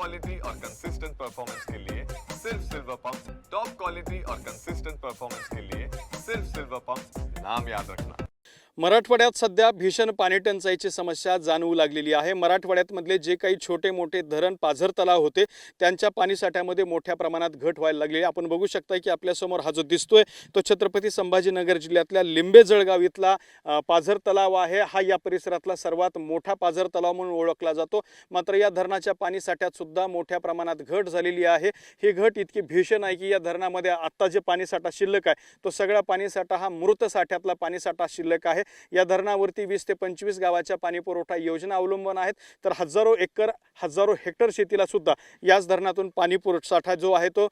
Quality और consistent performance के लिए सिर्फ सिल्वर पंप। टॉप क्वालिटी और कंसिस्टेंट परफॉर्मेंस के लिए सिर्फ सिल्वर पंप, नाम याद रखना। मराठवाड्यात सध्या भीषण पाणी टंचाईची समस्या जाणवू लागलेली आहे। मराठवाड्यातमधले जे काही छोटे मोठे धरण पाझर तलाव होते त्यांच्या पाणीसाठ्यामध्ये मोठ्या प्रमाणात घट व्हायला लागली आहे। आपण बघू शकता की आपल्यासमोर हा जो दिसतोय तो छत्रपती संभाजीनगर जिल्ह्यातल्या लिंबे जळगाव इथला पाझर तलाव आहे। हा या परिसरातला सर्वात मोठा पाझर तलाव म्हणून ओळखला जातो। मात्र या धरणाच्या पाणीसाठ्यात सुद्धा मोठ्या प्रमाणात घट झालेली आहे। ही घट इतकी भीषण आहे की या धरणामध्ये आता जे पाणीसाठा शिल्लक आहे तो सगळा पाणीसाठा हा मृत साठ्यातला पाणीसाठा शिल्लक आहे। या धरणावरती 20 ते 25 गावाच्या पाणी पुरवठा योजना अवलंबून आहेत। तर हजारो एकर हजारो हेक्टर शेतीला सुद्धा याच धरणातून पाणी साठा जो आहे तो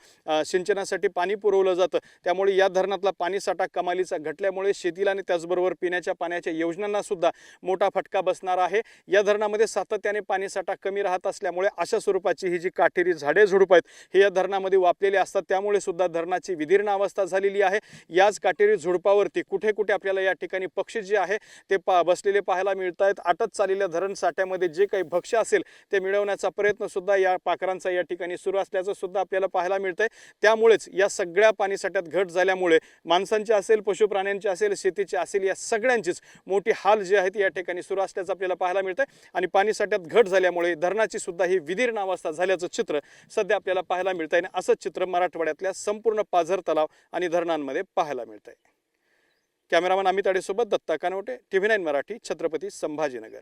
सिंचनासाठी पाणी पुरवलं जातं। त्यामुळे या धरणातला पाणीसाठा कमालीचा घटल्यामुळे शेतीला आणि त्याचबरोबर पिण्याच्या पाण्याच्या योजनांना सुद्धा मोठा फटका बसणार आहे। या धरणामध्ये सातत्याने पाणीसाठा कमी राहत असल्यामुळे अशा स्वरूपाची ही जी काटेरी झाडे झुडूप आहेत हे या धरणामध्ये वापलेले असतात। त्यामुळे सुद्धा धरणाची विदीर्ण अवस्था झालेली आहे। याच काटेरी झुडपावरती कुठे कुठे आपल्याला या ठिकाणी पक्षी जे आहे ते बसलेले पाहायला मिळत आहेत। आटत चाललेल्या धरण साठ्यामध्ये जे काही भक्ष्य असेल ते मिळवण्याचा प्रयत्न सुद्धा या पाखरांचा या ठिकाणी सुरू असल्याचं सुद्धा आपल्याला पाहायला मिळतंय। त्यामुळेच या सगळ्या पाणीसाठ्यात घट झाल्यामुळे माणसांची असेल, पशुप्राण्यांची असेल, शेतीची असेल, या सगळ्यांचीच मोठी हाल जे आहेत या ठिकाणी सुरू असल्याचं आपल्याला पाहायला मिळतंय। आणि पाणीसाठ्यात घट झाल्यामुळे धरणाची सुद्धा ही विदीर्ण अवस्था झाल्याचं चित्र सध्या आपल्याला पाहायला मिळतंय। आणि असंच चित्र मराठवाड्यातल्या संपूर्ण पाझर तलाव आणि धरणांमध्ये पाहायला मिळतंय। कॅमेरामन अमित आडेसोबत दत्ता कानवटे, TV9 मराठी, छत्रपती संभाजीनगर।